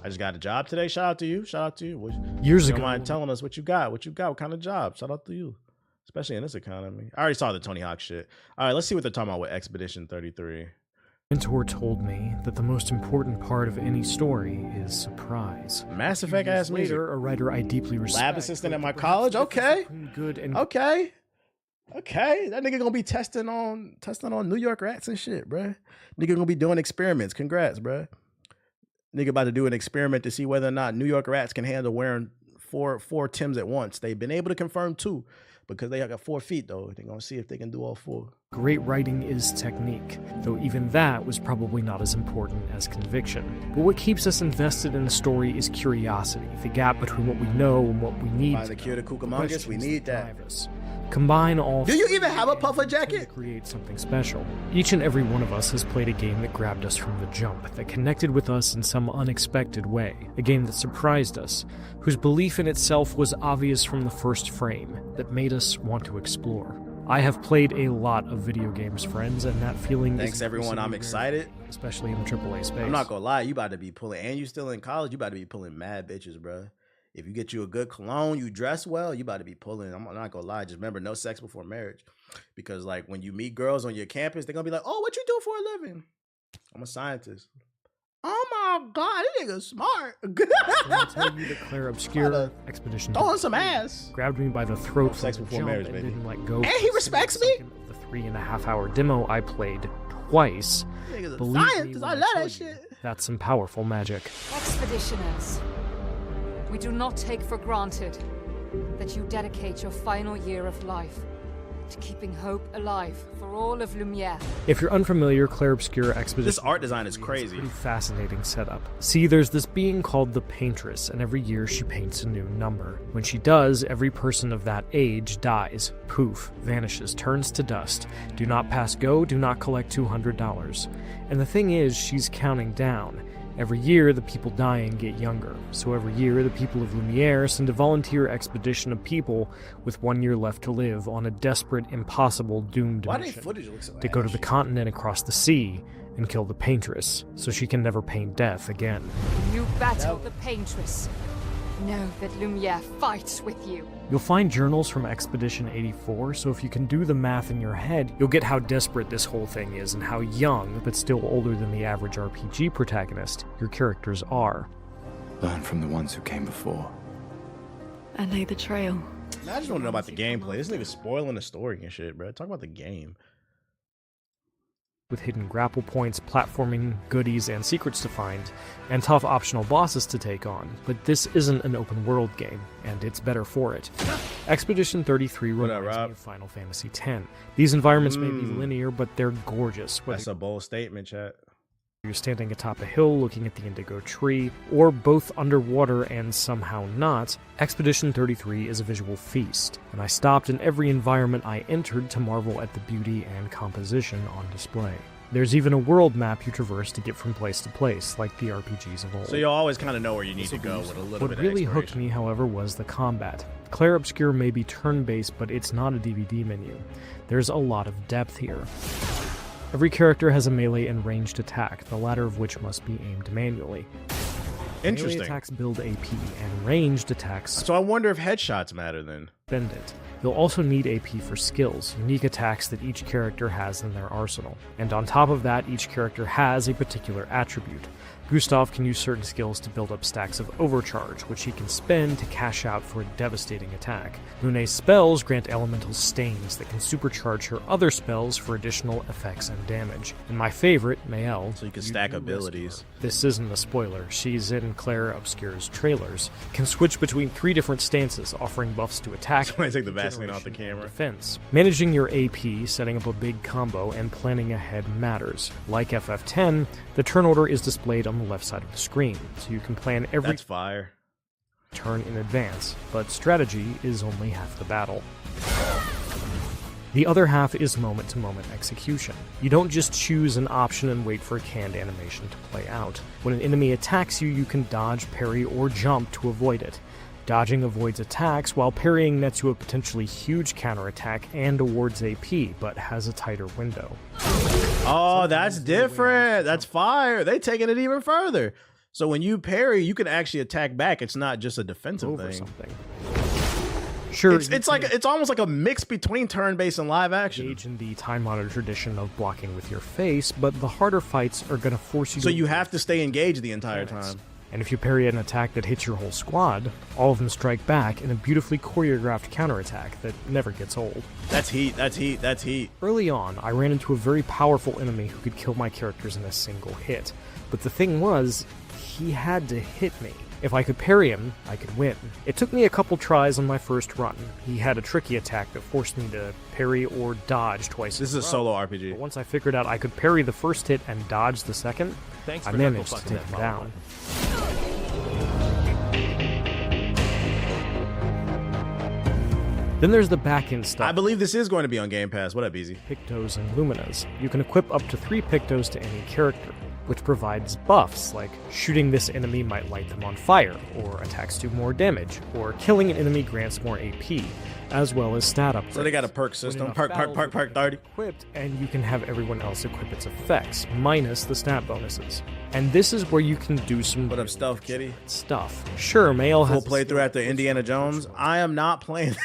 I just got a job today. Shout out to you. Shout out to you. Years you ago, don't mind telling us what you got. What you got? What kind of job? Shout out to you. Especially in this economy. I already saw the Tony Hawk shit. All right, let's see what they're talking about with Expedition 33. mentor told me that the most important part of any story is surprise. Mass Effect ass music. Later, a writer I deeply respect. Lab assistant at my college. Okay. Good and Okay. Okay. That nigga gonna be testing on New York rats and shit, bruh. Nigga gonna be doing experiments. Congrats, bruh. Nigga about to do an experiment to see whether or not New York rats can handle wearing four Tims at once. They've been able to confirm 2 because they got 4 feet though. They're gonna see if they can do all 4. Great writing is technique, though even that was probably not as important as conviction. But what keeps us invested in a story is curiosity, the gap between what we know and what we need. Find the cure to Cucamongus, we need that. Combine all. Do you even have a puffer jacket? To create something special. Each and every one of us has played a game that grabbed us from the jump, that connected with us in some unexpected way, a game that surprised us, whose belief in itself was obvious from the first frame, that made us want to explore. I have played a lot of video games, friends, and that feeling Thanks everyone, I'm excited. Especially in AAA space. I'm not gonna lie, you about to be pulling, and you still in college, you about to be pulling mad bitches, bro. If you get you a good cologne, you dress well, you about to be pulling. I'm not gonna lie, just remember, no sex before marriage. Because like when you meet girls on your campus, they're gonna be like, oh, what you do for a living? I'm a scientist. Oh my God, this nigga's smart. I'll tell you that Claire Obscure Expedition throwing some ass grabbed me by the throat. No sex before marriage, baby. Didn't let go. And he respects me. The 3.5-hour demo I played twice. Believe me, I love that shit. That's some powerful magic. Expeditioners, we do not take for granted that you dedicate your final year of life to keeping hope alive for all of Lumiere. If you're unfamiliar, Claire Obscure Expedition... This art design is crazy. It's a pretty fascinating setup. See, there's this being called the Paintress, and every year she paints a new number. When she does, every person of that age dies. Poof, vanishes, turns to dust. Do not pass go, do not collect $200. And the thing is, she's counting down. Every year, the people dying get younger, so every year the people of Lumiere send a volunteer expedition of people with 1 year left to live on a desperate, impossible, doomed mission to go to the continent across the sea and kill the Paintress, so she can never paint death again. You battle the Paintress. Know that Lumiere fights with you. You'll find journals from Expedition 84, so if you can do the math in your head, you'll get how desperate this whole thing is and how young, but still older than the average RPG protagonist, your characters are. Learn from the ones who came before. And lay the trail. I just want to know about the gameplay. This nigga's spoiling the story and shit, bro. Talk about the game. With hidden grapple points, platforming, goodies, and secrets to find, and tough optional bosses to take on. But this isn't an open world game, and it's better for it. Expedition 33 reminds me of Final Fantasy X. These environments may be linear, but they're gorgeous. That's a bold statement, chat. You're standing atop a hill looking at the indigo tree, or both underwater and somehow not, Expedition 33 is a visual feast, and I stopped in every environment I entered to marvel at the beauty and composition on display. There's even a world map you traverse to get from place to place, like the RPGs of old. So you'll always kind of know where you need to go with a little bit of What really hooked me, however, was the combat. Claire Obscure may be turn-based, but it's not a DVD menu. There's a lot of depth here. Every character has a melee and ranged attack, the latter of which must be aimed manually. Interesting. Melee attacks build AP, and ranged attacks... So I wonder if headshots matter then. Spend it. You'll also need AP for skills, unique attacks that each character has in their arsenal. And on top of that, each character has a particular attribute. Gustav can use certain skills to build up stacks of overcharge, which he can spend to cash out for a devastating attack. Lune's spells grant elemental stains that can supercharge her other spells for additional effects and damage. And my favorite, Mayel, so you can stack abilities. This isn't a spoiler, she's in Claire Obscure's trailers, can switch between 3 different stances, offering buffs to attack, so I take the Vaseline off the camera. Defense. Managing your AP, setting up a big combo, and planning ahead matters. Like FF10, the turn order is displayed on the left side of the screen, so you can plan every turn in advance, but strategy is only half the battle. The other half is moment-to-moment execution. You don't just choose an option and wait for a canned animation to play out. When an enemy attacks you, you can dodge, parry, or jump to avoid it. Dodging avoids attacks, while parrying nets you a potentially huge counterattack and awards AP, but has a tighter window. Oh, that's different. That's fire. They taking it even further. So when you parry, you can actually attack back. It's not just a defensive over thing. something. Sure, It's almost like a mix between turn-based and live action. Engage in the time-honored tradition of blocking with your face, but the harder fights are going to force you So to... you have to stay engaged the entire time. And if you parry an attack that hits your whole squad, all of them strike back in a beautifully choreographed counterattack that never gets old. That's heat, that's heat, that's heat. Early on, I ran into a very powerful enemy who could kill my characters in a single hit. But the thing was, he had to hit me. If I could parry him, I could win. It took me a couple tries on my first run. He had a tricky attack that forced me to parry or dodge twice. This is a solo RPG. But once I figured out I could parry the first hit and dodge the second, I managed to take him down. Then there's the back-end stuff. I believe this is going to be on Game Pass. What up, Easy? Pictos and Luminas. You can equip up to 3 Pictos to any character, which provides buffs like shooting this enemy might light them on fire, or attacks do more damage, or killing an enemy grants more AP, as well as stat upgrades. So they got a perk system. Perk 30. Equipped, and you can have everyone else equip its effects, minus the stat bonuses. And this is where you can do some What up, Stealth Kitty? stuff. Sure, Mail has Full playthrough after Indiana Jones. I am not playing.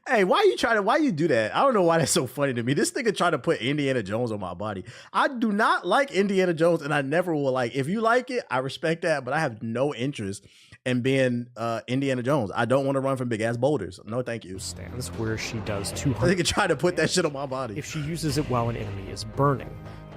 Hey, why you do that? I don't know why that's so funny to me. This nigga tried to put Indiana Jones on my body. I do not like Indiana Jones, and I never will like. If you like it, I respect that, but I have no interest in being Indiana Jones. I don't want to run from big ass boulders. No, thank you. stands where she does I 200. think try to put that shit on my body. If she uses it while an enemy is burning.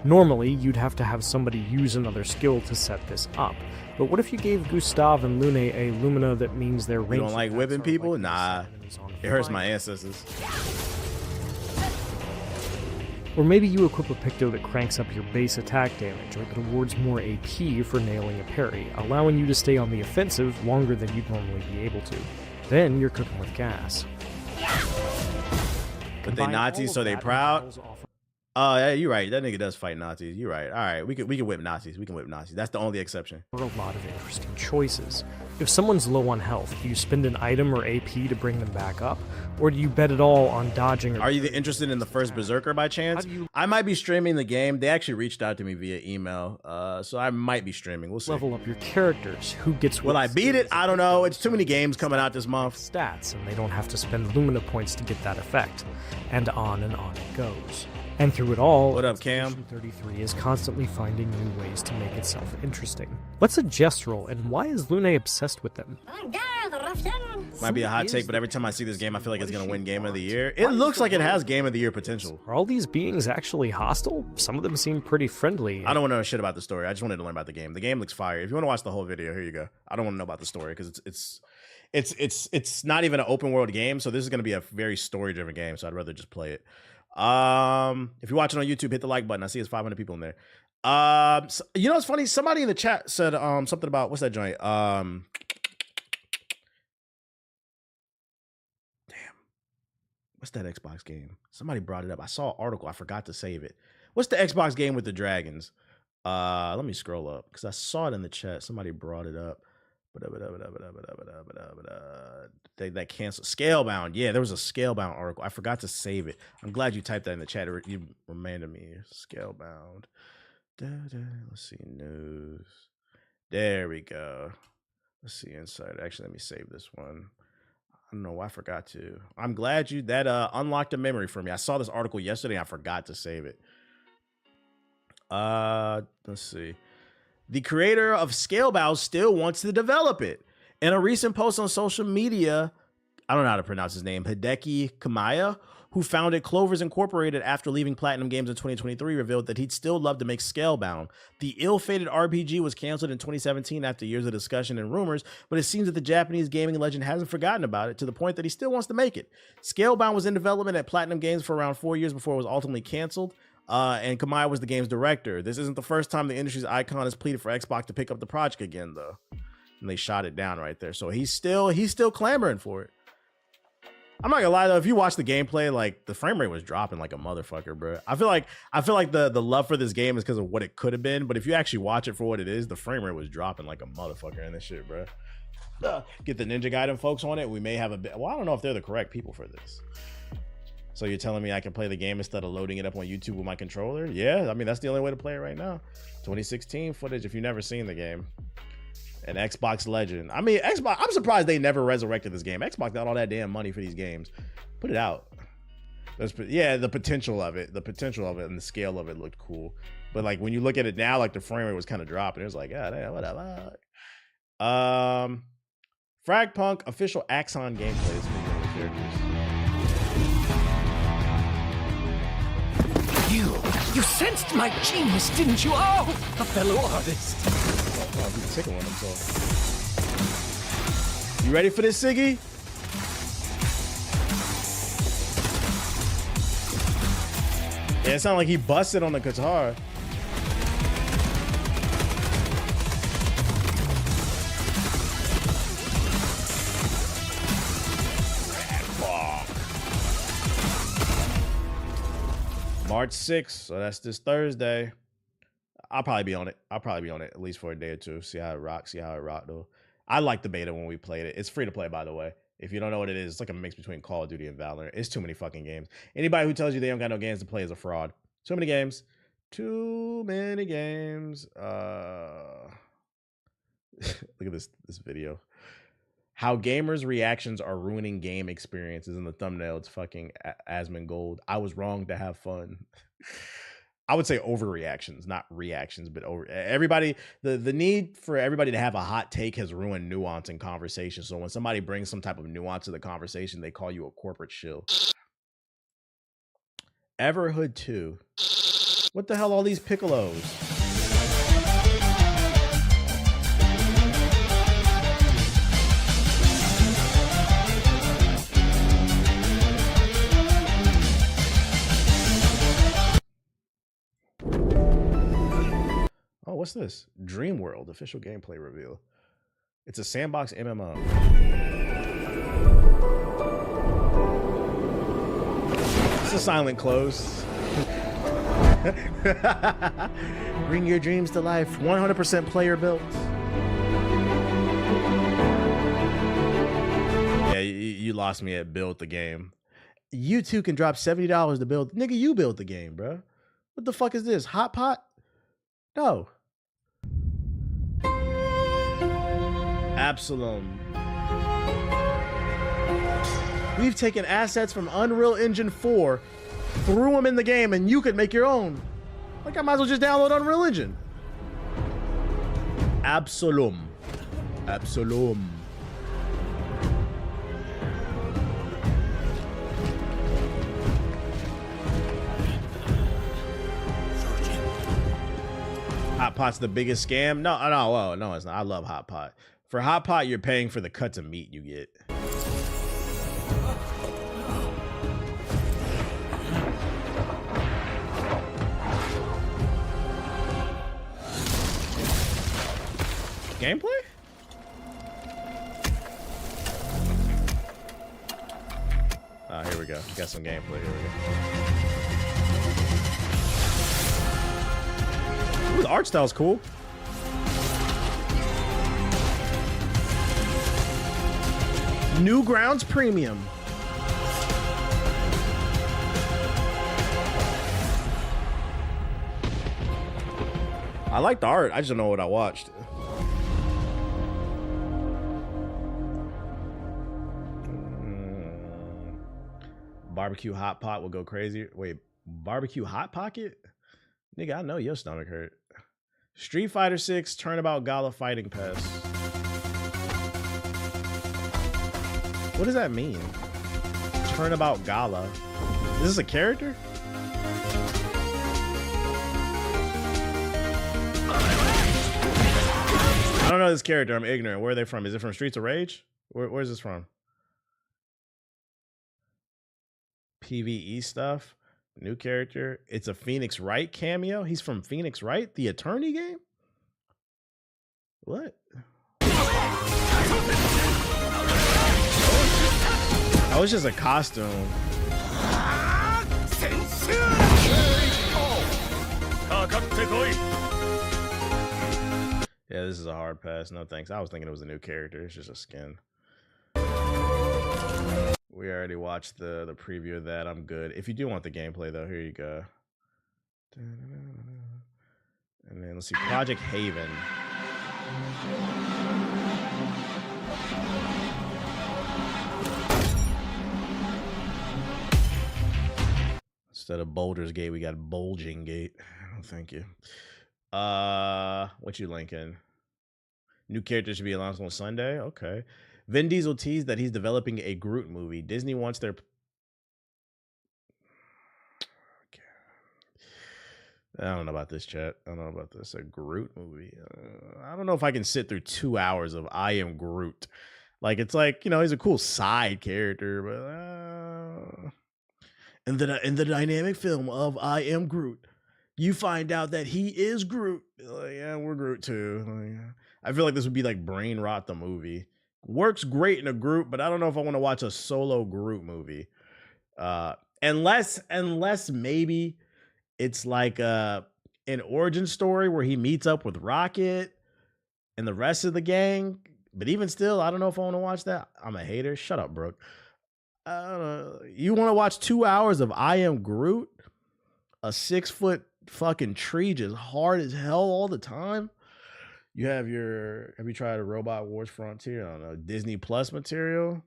Normally, you'd have to have somebody use another skill to set this up. But what if you gave Gustav and Lune a Lumina that means their range... You don't like whipping people? Nah. It hurts my ancestors. Or maybe you equip a Picto that cranks up your base attack damage, or that awards more AP for nailing a parry, allowing you to stay on the offensive longer than you'd normally be able to. Then you're cooking with gas. But they Nazis, so they proud. Oh, yeah, you're right. That nigga does fight Nazis. You're right. All right, we can whip Nazis. We can whip Nazis. That's the only exception. There are a lot of interesting choices. If someone's low on health, do you spend an item or AP to bring them back up? Or do you bet it all on dodging? Are you interested in the first Berserker by chance? I might be streaming the game. They actually reached out to me via email, so I might be streaming. We'll see. Level up your characters. Who gets Will I beat it? I don't know. It's too many games coming out this month. Stats, and they don't have to spend Lumina points to get that effect. And on it goes. And through it all, What up, Cam? Expedition 33 is constantly finding new ways to make itself interesting. What's a Gestural, and why is Lune obsessed with them? Might be a hot take, but every time I see this game, I feel like it's going to win Game of the Year. It looks like it has Game of the Year potential. Are all these beings actually hostile? Some of them seem pretty friendly. I don't want to know shit about the story. I just wanted to learn about the game. The game looks fire. If you want to watch the whole video, here you go. I don't want to know about the story because it's not even an open world game, so this is going to be a very story driven game. So I'd rather just play it. If you're watching on YouTube, hit the like button. I see it's 500 people in there. So, you know what's funny? Somebody in the chat said something about what's that joint? Damn. What's that Xbox game? Somebody brought it up. I saw an article. I forgot to save it. What's the Xbox game with the dragons? Let me scroll up because I saw it in the chat. Somebody brought it up. That canceled Scalebound. Yeah, there was a Scalebound article. I forgot to save it. I'm glad you typed that in the chat. You reminded me. Scalebound. Let's see, news. There we go. Let's see, inside. Actually, let me save this one. I don't know why I forgot to. I'm glad that unlocked a memory for me. I saw this article yesterday and I forgot to save it. Let's see. The creator of Scalebound still wants to develop it. In a recent post on social media, I don't know how to pronounce his name, Hideki Kamiya, who founded Clovers Incorporated after leaving Platinum Games in 2023, revealed that he'd still love to make Scalebound. The ill-fated RPG was canceled in 2017 after years of discussion and rumors, but it seems that the Japanese gaming legend hasn't forgotten about it to the point that he still wants to make it. Scalebound was in development at Platinum Games for around 4 years before it was ultimately canceled. And Kamiya was the game's director. This isn't the first time the industry's icon has pleaded for Xbox to pick up the project again, though. And they shot it down right there. So he's still clamoring for it. I'm not gonna lie though, if you watch the gameplay, like the frame rate was dropping like a motherfucker, bro. I feel like the love for this game is because of what it could have been, but if you actually watch it for what it is, the frame rate was dropping like a motherfucker in this shit, bro. Get the Ninja Gaiden folks on it. We may have a bit. Well, I don't know if they're the correct people for this. So you're telling me I can play the game instead of loading it up on YouTube with my controller? Yeah, I mean, that's the only way to play it right now. 2016 footage if you've never seen the game. An Xbox legend. I mean, Xbox, I'm surprised they never resurrected this game. Xbox got all that damn money for these games. Put it out. Yeah, the potential of it and the scale of it looked cool. But like when you look at it now, like the frame rate was kind of dropping. It was like, ah, damn, whatever. Fragpunk official Axon gameplay is for the characters. You sensed my genius, didn't you? Oh, a fellow artist. Oh, he's tickling himself. You ready for this, Siggy? Yeah, it sounded like he busted on the guitar. March 6th, so that's this Thursday. I'll probably be on it. At least for a day or two. See how it rocks. Though. I like the beta when we played it. It's free to play, by the way. If you don't know what it is, it's like a mix between Call of Duty and Valorant. It's too many fucking games. Anybody who tells you they don't got no games to play is a fraud. Too many games. Look at this video. How gamers' reactions are ruining game experiences. In the thumbnail, it's fucking Asmongold. I was wrong to have fun. I would say overreactions, not reactions, but over everybody. The need for everybody to have a hot take has ruined nuance in conversation. So when somebody brings some type of nuance to the conversation, they call you a corporate shill. Everhood 2. What the hell? All these piccolos. Oh, what's this? Dream World official gameplay reveal. It's a sandbox MMO. It's a silent close. Bring your dreams to life. 100% player built. Yeah, you lost me at build the game. You too can drop $70 to build. Nigga, you built the game, bro. What the fuck is this? Hot Pot? No. Absalom. We've taken assets from Unreal Engine 4, threw them in the game, and you could make your own. Like, I might as well just download Unreal Engine. Absalom. Hot Pot's the biggest scam? No, it's not. I love Hot Pot. For Hot Pot, you're paying for the cuts of meat you get. Gameplay? Oh, here we go. Got some gameplay. Here we go. Ooh, the art style's cool. Newgrounds Premium. I like the art. I just don't know what I watched. Barbecue Hot Pot will go crazy. Wait, Barbecue Hot Pocket? Nigga, I know your stomach hurt. Street Fighter 6 Turnabout Gala Fighting Pass. What does that mean? Turnabout Gala. Is this a character? I don't know this character. I'm ignorant. Where are they from? Is it from Streets of Rage? Where's this from? PvE stuff. New character. It's a Phoenix Wright cameo. He's from Phoenix Wright, the attorney game? What? Oh, it's just a costume. Yeah, this is a hard pass. No thanks. I was thinking it was a new character. It's just a skin. We already watched the preview of that. I'm good. If you do want the gameplay, though, here you go. And then let's see, Project Haven. Instead of Boulder's Gate, we got Bulging Gate. Oh, thank you. What you linking? New characters should be announced on Sunday. Okay. Vin Diesel teased that he's developing a Groot movie. Disney wants their. I don't know about this, chat. I don't know about this. A Groot movie. I don't know if I can sit through 2 hours of I Am Groot. Like, it's like, you know, he's a cool side character, but in the dynamic film of I Am Groot, you find out that he is Groot. Like, yeah, we're Groot too. Like, I feel like this would be like Brain Rot the movie. Works great in a group, but I don't know if I want to watch a solo Groot movie. Unless maybe it's like an origin story where he meets up with Rocket and the rest of the gang. But even still, I don't know if I want to watch that. I'm a hater. Shut up, Brooke. You want to watch 2 hours of I Am Groot? A 6-foot fucking tree just hard as hell all the time? Have you tried a Robot Wars Frontier? I don't know. Disney Plus material?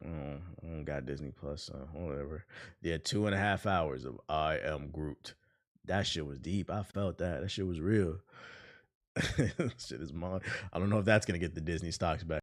I don't got Disney Plus, so whatever. Yeah, 2.5 hours of I Am Groot. That shit was deep. I felt that. That shit was real. Shit is mine. I don't know if that's gonna get the Disney stocks back.